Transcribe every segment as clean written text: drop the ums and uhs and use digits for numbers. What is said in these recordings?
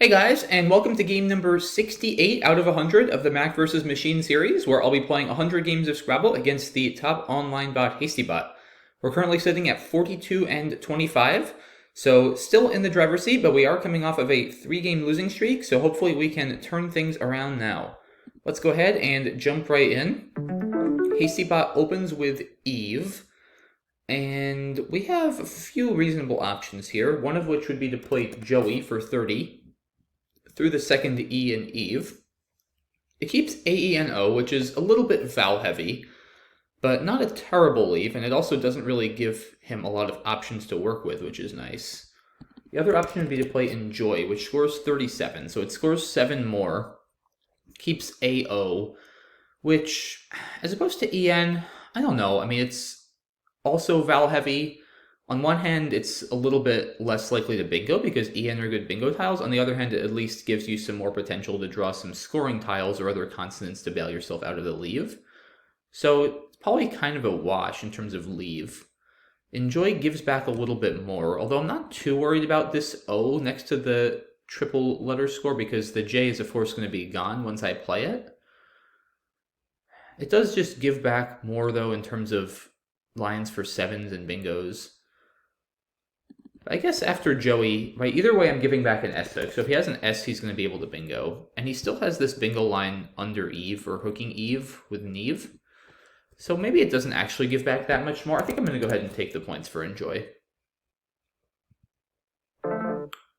Hey guys, and welcome to game number 68 out of 100 of the Mack vs. Machine series, where I'll be playing 100 games of Scrabble against the top online bot, HastyBot. We're currently sitting at 42 and 25, so still in the driver's seat, but we are coming off of a 3-game losing streak, so hopefully we can turn things around now. Let's go ahead and jump right in. HastyBot opens with Eve, and we have a few reasonable options here, one of which would be to play Joey for 30, through the second E in Eve. It keeps AENO, which is a little bit vowel heavy, but not a terrible leave, and it also doesn't really give him a lot of options to work with, which is nice. The other option would be to play Enjoy, which scores 37, so it scores 7 more. Keeps AO, which, as opposed to EN, I don't know. I mean, it's also vowel heavy. On one hand, it's a little bit less likely to bingo because EN are good bingo tiles. On the other hand, it at least gives you some more potential to draw some scoring tiles or other consonants to bail yourself out of the leave. So it's probably kind of a wash in terms of leave. Enjoy gives back a little bit more, although I'm not too worried about this O next to the triple letter score because the J is of course going to be gone once I play it. It does just give back more though in terms of lines for 7s and bingos. I guess after Joey, right, either way I'm giving back an S hook. So if he has an S, he's going to be able to bingo. And he still has this bingo line under Eve, or hooking Eve with Neve. So maybe it doesn't actually give back that much more. I think I'm going to go ahead and take the points for Enjoy.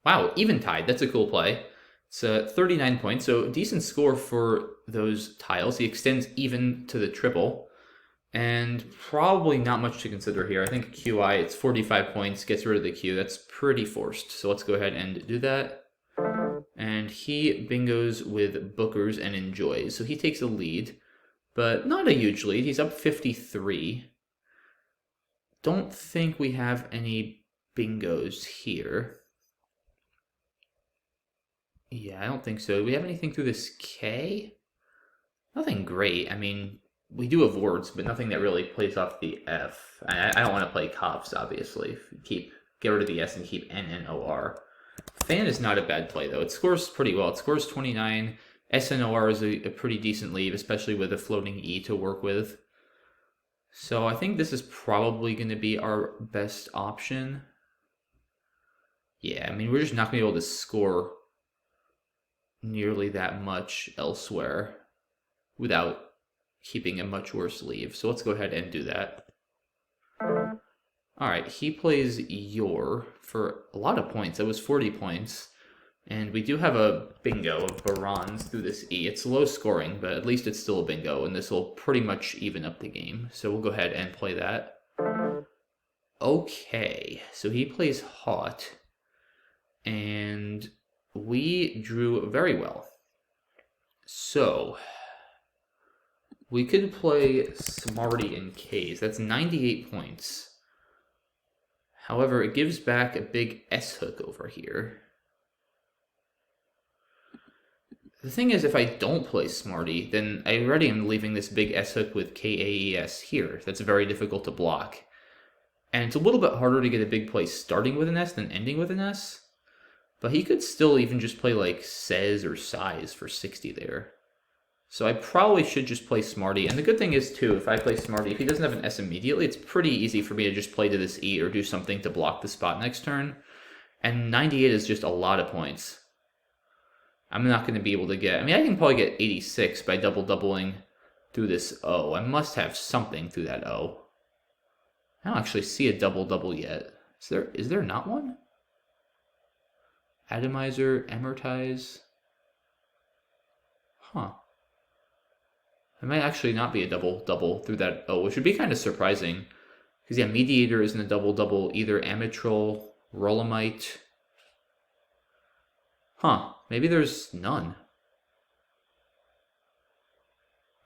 Wow, eventide. That's a cool play. It's 39 points, so a decent score for those tiles. He extends even to the triple. And probably not much to consider here. I think QI, it's 45 points, gets rid of the Q. That's pretty forced. So let's go ahead and do that. And he bingos with Bookers and Enjoys. So he takes a lead, but not a huge lead. He's up 53. Don't think we have any bingos here. Yeah, I don't think so. Do we have anything through this K? Nothing great. I mean, we do have words, but nothing that really plays off the F. I don't want to play cops, obviously. Get rid of the S and keep NNOR. Fan is not a bad play, though. It scores pretty well. It scores 29. SNOR is a pretty decent leave, especially with a floating E to work with. So I think this is probably going to be our best option. Yeah, I mean, we're just not going to be able to score nearly that much elsewhere without keeping a much worse leave. So let's go ahead and do that. Alright, he plays Yor for a lot of points. That was 40 points. And we do have a bingo of Barons through this E. It's low scoring, but at least it's still a bingo, and this will pretty much even up the game. So we'll go ahead and play that. Okay, so he plays Hot, and we drew very well. So we could play Smarty and K's. That's 98 points. However, it gives back a big S hook over here. The thing is, if I don't play Smarty, then I already am leaving this big S hook with KAES here. That's very difficult to block. And it's a little bit harder to get a big play starting with an S than ending with an S. But he could still even just play like Says or Size for 60 there. So I probably should just play Smarty. And the good thing is, too, if I play Smarty, if he doesn't have an S immediately, it's pretty easy for me to just play to this E or do something to block the spot next turn. And 98 is just a lot of points. I'm not going to be able to get... I mean, I can probably get 86 by double-doubling through this O. I must have something through that O. I don't actually see a double-double yet. Is there not one? Atomizer, Amortize... Huh. It might actually not be a double-double through that O, which would be kind of surprising. Because, yeah, Mediator isn't a double-double, either Amitrol, Rolomite. Huh, maybe there's none.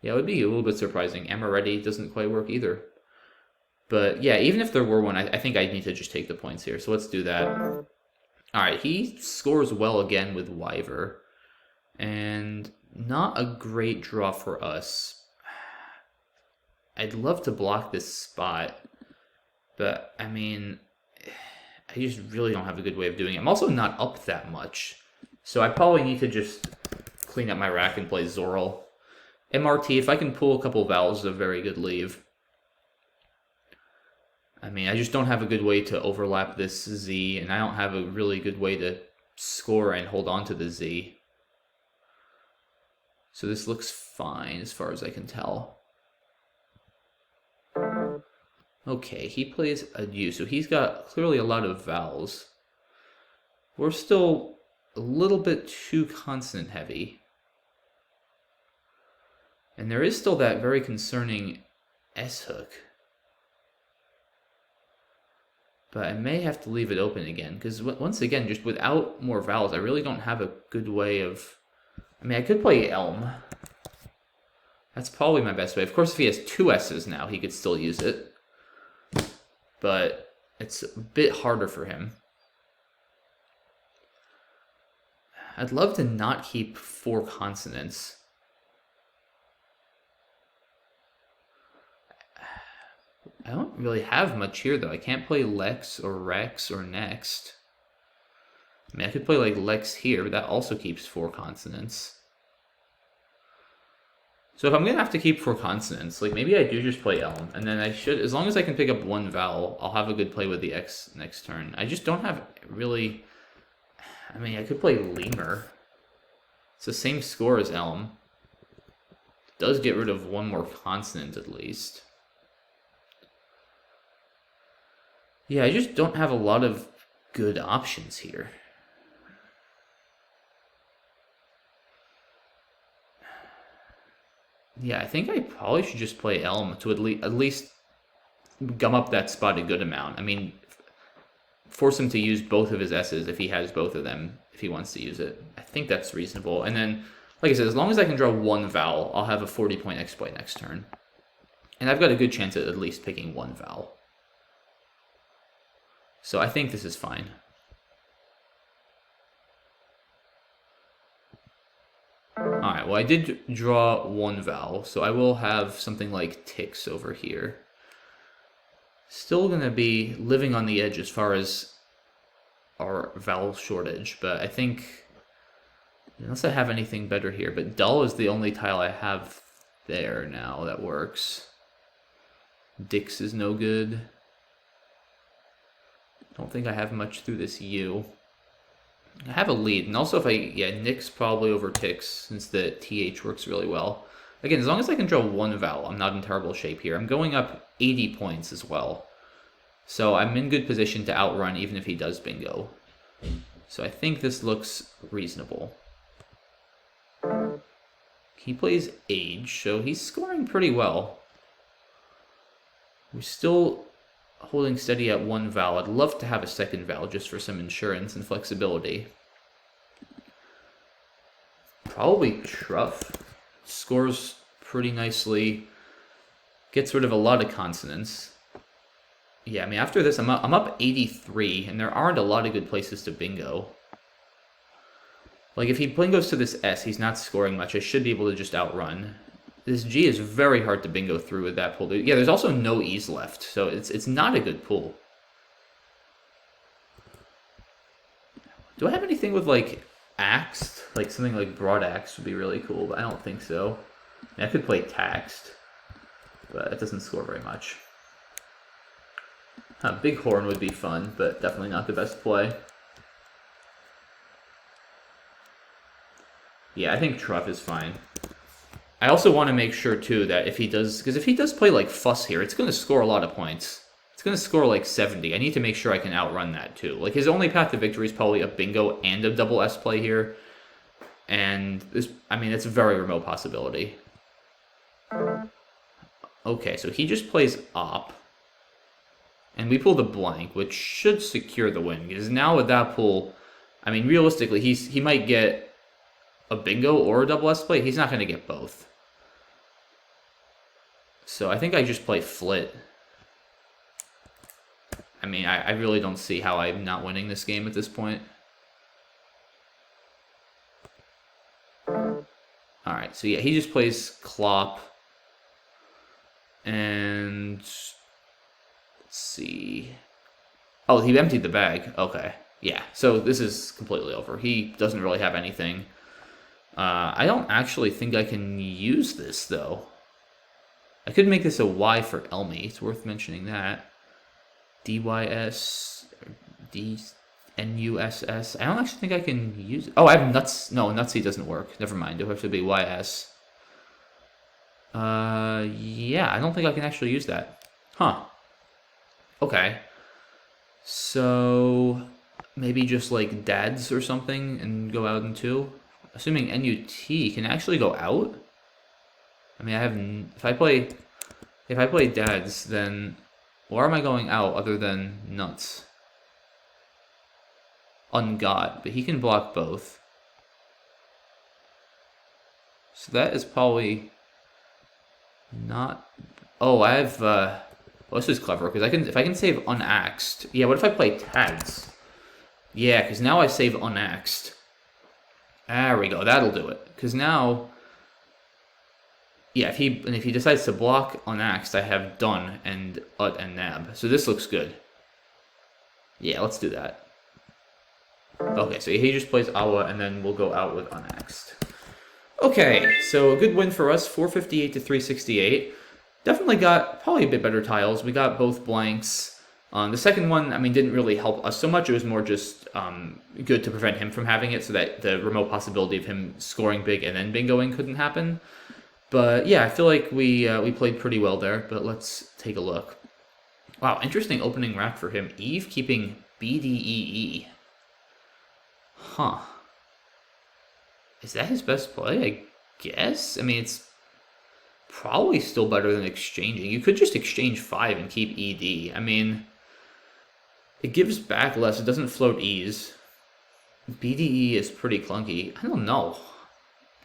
Yeah, it would be a little bit surprising. Amaretti doesn't quite work either. But, yeah, even if there were one, I think I need to just take the points here. So let's do that. Alright, he scores well again with Wyver. And not a great draw for us. I'd love to block this spot, but I mean, I just really don't have a good way of doing it. I'm also not up that much, So I probably need to just clean up my rack and play Zorl. MRT, if I can pull a couple vowels, is a very good leave. I mean, I just don't have a good way to overlap this Z, and I don't have a really good way to score and hold on to the Z. So this looks fine as far as I can tell. Okay, he plays a U, so he's got clearly a lot of vowels. We're still a little bit too consonant heavy. And there is still that very concerning S hook. But I may have to leave it open again, because once again, just without more vowels, I really don't have a good way of... I mean, I could play Elm. That's probably my best way. Of course, if he has two S's now, he could still use it. But it's a bit harder for him. I'd love to not keep 4 consonants. I don't really have much here, though. I can't play Lex or Rex or Next. I mean, I could play, like, Lex here, but that also keeps 4 consonants. So if I'm going to have to keep 4 consonants, like, maybe I do just play Elm, and then I should, as long as I can pick up 1 vowel, I'll have a good play with the X next turn. I just don't have really... I mean, I could play Lemur. It's the same score as Elm. It does get rid of 1 more consonant, at least. Yeah, I just don't have a lot of good options here. Yeah, I think I probably should just play Elm to at least gum up that spot a good amount. I mean, force him to use both of his S's if he has both of them, if he wants to use it. I think that's reasonable. And then, like I said, as long as I can draw 1 vowel, I'll have a 40-point exploit next turn. And I've got a good chance at least picking 1 vowel. So I think this is fine. Alright, well I did draw 1 vowel, so I will have something like Tix over here. Still gonna be living on the edge as far as our vowel shortage, but I think, unless I have anything better here, but dull is the only tile I have there now that works. Dix is no good. Don't think I have much through this U. I have a lead, and also if I, yeah, Nix probably over Tix, since the TH works really well. Again, as long as I can draw 1 vowel, I'm not in terrible shape here. I'm going up 80 points as well. So I'm in good position to outrun even if he does bingo. So I think this looks reasonable. He plays Age, so he's scoring pretty well. We're still holding steady at 1 vowel. I'd love to have a second vowel just for some insurance and flexibility. Probably Truff. Scores pretty nicely. Gets rid of a lot of consonants. Yeah, I mean, after this, I'm up 83, and there aren't a lot of good places to bingo. Like, if he bingos to this S, he's not scoring much. I should be able to just outrun. This G is very hard to bingo through with that pull. Yeah, there's also no E's left, so it's not a good pull. Do I have anything with, like, Axed? Like, something like Broad Axe would be really cool, but I don't think so. I mean, I could play Taxed, but it doesn't score very much. Big Horn would be fun, but definitely not the best play. Yeah, I think Truff is fine. I also want to make sure, too, that if he does... Because if he does play, like, Fuss here, it's going to score a lot of points. It's going to score, like, 70. I need to make sure I can outrun that, too. Like, his only path to victory is probably a bingo and a double S play here. And, this, I mean, it's a very remote possibility. Okay, so he just plays Op. And we pull the blank, which should secure the win. Because now with that pull, I mean, realistically, he might get a bingo or a double S play. He's not going to get both. So I think I just play Flit. I mean, I really don't see how I'm not winning this game at this point. Alright, so yeah, he just plays Clop. And... let's see... oh, he emptied the bag. Okay. Yeah, so this is completely over. He doesn't really have anything. I don't actually think I can use this, though. I could make this a Y for Elmi. It's worth mentioning that. DYS, DNUSS. I don't actually think I can use it. Oh, I have Nuts. No, Nutsy doesn't work. Never mind. It'll have to be YS. Yeah, I don't think I can actually use that. Huh. Okay. So, maybe just like dads or something and go out in 2. Assuming NUT can actually go out. I mean, I have if I play dads, then where am I going out other than nuts? Ungod, but he can block both. So that is probably not. Oh, I have. Well, this is clever because if I can save unaxed. Yeah, what if I play tads? Yeah, because now I save unaxed. There we go. That'll do it. Because now, yeah, if he decides to block unaxed, I have done and ut and nab. So this looks good. Yeah, let's do that. Okay, so he just plays Awa, and then we'll go out with unaxed. Okay, so a good win for us, 458 to 368. Definitely got probably a bit better tiles. We got both blanks. The second one, I mean, didn't really help us so much. It was more just good to prevent him from having it so that the remote possibility of him scoring big and then bingoing couldn't happen. But yeah, I feel like we played pretty well there, but let's take a look. Wow, interesting opening rack for him. Eve keeping BDEE. Huh. Is that his best play? I guess? I mean, it's probably still better than exchanging. You could just exchange 5 and keep ED. I mean, it gives back less. It doesn't float E's. BDE is pretty clunky. I don't know.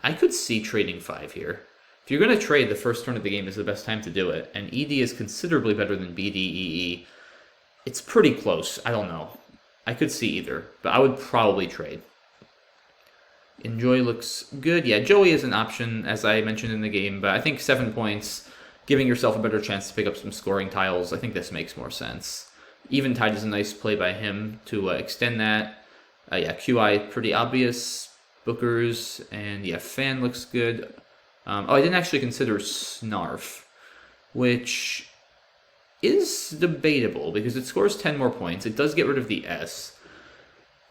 I could see trading 5 here. If you're going to trade, the first turn of the game is the best time to do it. And ED is considerably better than BDEE. It's pretty close. I don't know. I could see either, but I would probably trade. Enjoy looks good. Yeah, Joey is an option, as I mentioned in the game, but I think 7 points, giving yourself a better chance to pick up some scoring tiles, I think this makes more sense. Eventide is a nice play by him to extend that. Yeah, QI, pretty obvious. Bookers, and yeah, Fan looks good. Oh, I didn't actually consider Snarf, which is debatable, because it scores 10 more points. It does get rid of the S.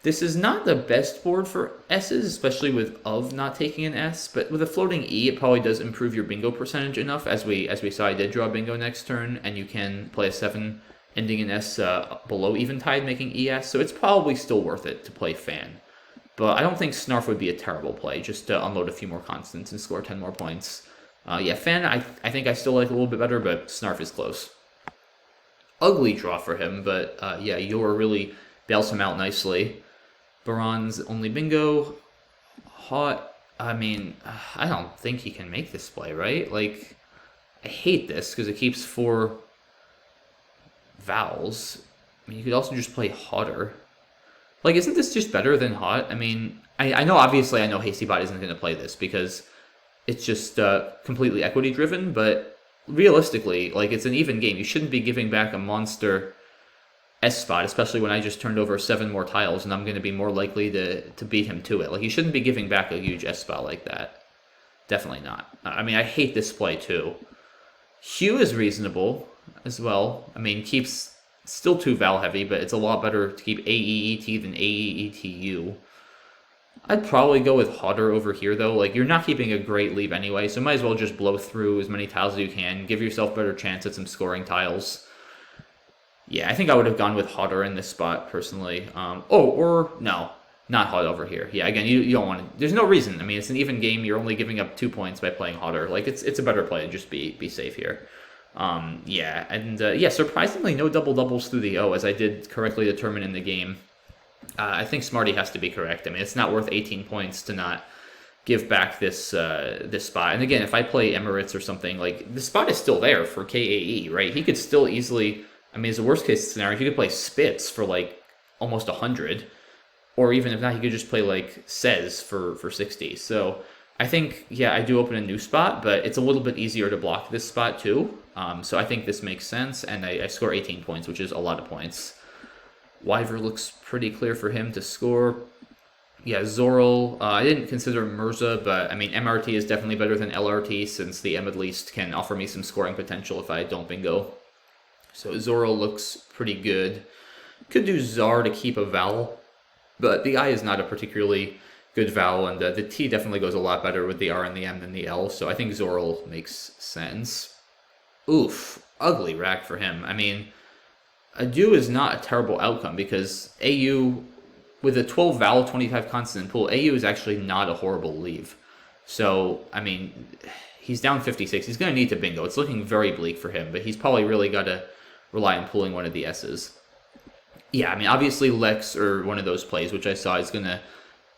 This is not the best board for S's, especially with of not taking an S, but with a floating E, it probably does improve your bingo percentage enough, as we saw I did draw bingo next turn, and you can play a 7 ending in S below Eventide, making ES, so it's probably still worth it to play Fan. But I don't think Snarf would be a terrible play, just to unload a few more constants and score 10 more points. Yeah, Fan I think I still like a little bit better, but Snarf is close. Ugly draw for him, but yeah, Yor really bails him out nicely. Baron's only bingo. Hot. I mean, I don't think he can make this play, right? Like, I hate this because it keeps 4 vowels. I mean, you could also just play Hotter. Like, isn't this just better than Hot? I mean, I know, obviously, I know HastyBot isn't going to play this because it's just completely equity driven, but realistically, like, it's an even game. You shouldn't be giving back a monster S spot, especially when I just turned over 7 more tiles and I'm going to be more likely to beat him to it. Like, you shouldn't be giving back a huge S spot like that. Definitely not. I mean, I hate this play too. Hue is reasonable as well. I mean, keeps still too val heavy, but it's a lot better to keep AEET than AEETU. I'd probably go with Hodder over here though. Like, you're not keeping a great lead anyway, so might as well just blow through as many tiles as you can. Give yourself a better chance at some scoring tiles. Yeah, I think I would have gone with Hodder in this spot, personally. Or no, not Hod over here. Yeah, again, you don't want to... There's no reason. I mean, it's an even game. You're only giving up 2 points by playing Hodder. Like, it's a better play to just be safe here. Yeah, and yeah, surprisingly, no double-doubles through the O, as I did correctly determine in the game. I think Smarty has to be correct. I mean, it's not worth 18 points to not give back this this spot. And again, if I play Emirates or something, like, the spot is still there for KAE, right? He could still easily... I mean, as a worst-case scenario, he could play Spitz for, like, almost 100. Or even if not, he could just play, like, Says for 60. So I think, yeah, I do open a new spot, but it's a little bit easier to block this spot, too. So I think this makes sense, and I score 18 points, which is a lot of points. Wyver looks pretty clear for him to score. Yeah, Zorel, I didn't consider Mirza, but I mean, MRT is definitely better than LRT since the M at least can offer me some scoring potential if I don't bingo. So Zorel looks pretty good. Could do Czar to keep a vowel, but the I is not a particularly good vowel, and the T definitely goes a lot better with the R and the M than the L, so I think Zorel makes sense. Oof, ugly rack for him. I mean, a do is not a terrible outcome because AU, with a 12 vowel, 25 consonant pool, AU is actually not a horrible leave. So, I mean, he's down 56. He's going to need to bingo. It's looking very bleak for him, but he's probably really got to rely on pulling one of the S's. Yeah, I mean, obviously Lex or one of those plays, which I saw, is going to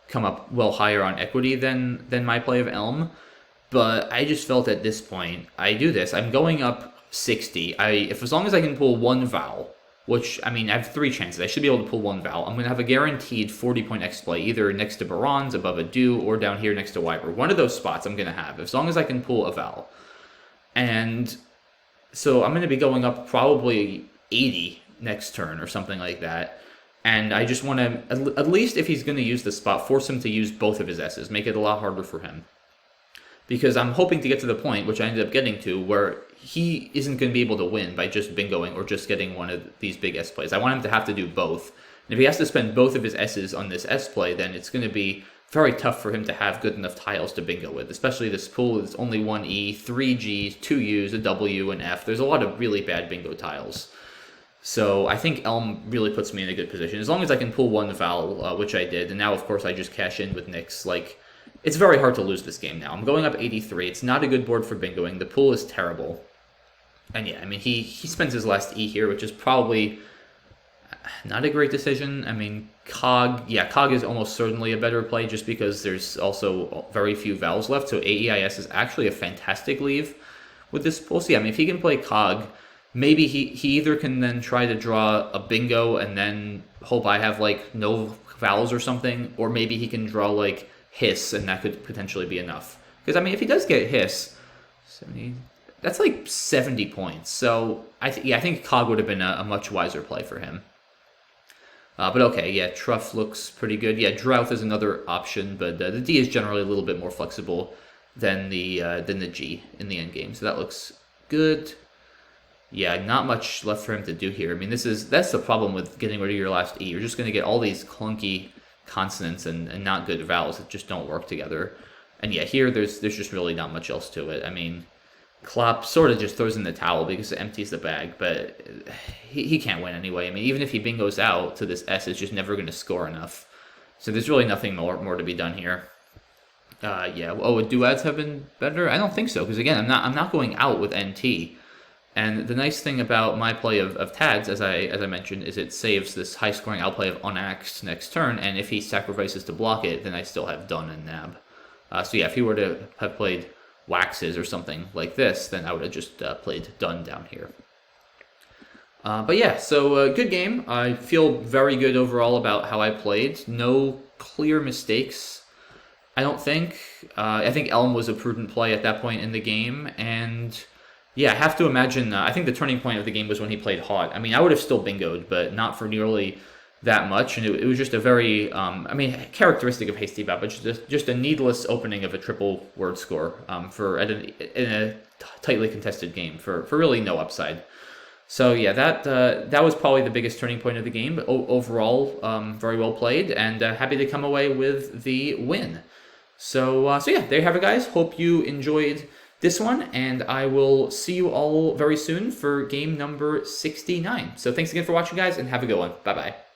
come up well higher on equity than my play of Elm. But I just felt at this point, I do this. I'm going up 60. If as long as I can pull one vowel, which, I mean, I have 3 chances. I should be able to pull one vowel. I'm going to have a guaranteed 40-point X play, either next to Barons, above a do, or down here next to Wyver. One of those spots I'm going to have, as long as I can pull a vowel. And so I'm going to be going up probably 80 next turn or something like that. And I just want to, at least if he's going to use the spot, force him to use both of his S's. Make it a lot harder for him. Because I'm hoping to get to the point, which I ended up getting to, where he isn't going to be able to win by just bingoing or just getting one of these big S plays. I want him to have to do both. And if he has to spend both of his S's on this S play, then it's going to be very tough for him to have good enough tiles to bingo with. Especially this pool is only 1 E, 3 Gs, 2 U's, a W, and F. There's a lot of really bad bingo tiles. So I think Elm really puts me in a good position. As long as I can pull one vowel, which I did. And now, of course, I just cash in with Nix. Like, it's very hard to lose this game now. I'm going up 83. It's not a good board for bingoing. The pool is terrible. And yeah, I mean, he spends his last E here, which is probably not a great decision. I mean, Cog is almost certainly a better play just because there's also very few vowels left. So AEIS is actually a fantastic leave with this pool. So yeah, I mean, if he can play Cog, maybe he either can then try to draw a bingo and then hope I have, like, no vowels or something, or maybe he can draw, like, Hiss, and that could potentially be enough. Because, I mean, if he does get Hiss, 70, that's like 70 points. So, I think Cog would have been a much wiser play for him. But okay, yeah, Truff looks pretty good. Yeah, Drouth is another option, but the D is generally a little bit more flexible than the G in the endgame. So that looks good. Yeah, not much left for him to do here. I mean, that's the problem with getting rid of your last E. You're just going to get all these clunky consonants and not good vowels that just don't work together. And yeah, here there's just really not much else to it. I mean, Klopp sort of just throws in the towel because it empties the bag, but he can't win anyway. I mean, even if he bingos out to this S, it's just never going to score enough. So there's really nothing more to be done here. Yeah. Oh, would duads have been better? I don't think so, because again, I'm not going out with NT. And the nice thing about my play of Tads, as I mentioned, is it saves this high-scoring outplay of unaxed next turn, and if he sacrifices to block it, then I still have Dun and Nab. So yeah, if he were to have played Waxes or something like this, then I would have just played Dun down here. But yeah, so good game. I feel very good overall about how I played. No clear mistakes, I don't think. I think Elm was a prudent play at that point in the game, and yeah, I have to imagine, I think the turning point of the game was when he played Hot. I mean, I would have still bingoed, but not for nearly that much, and it was just a very, characteristic of HastyBot, but just a needless opening of a triple word score in a tightly contested game for really no upside. So yeah, that was probably the biggest turning point of the game, but overall, very well played, and happy to come away with the win. So yeah, there you have it, guys. Hope you enjoyed this one, and I will see you all very soon for game number 69. So thanks again for watching, guys, and have a good one. Bye-bye.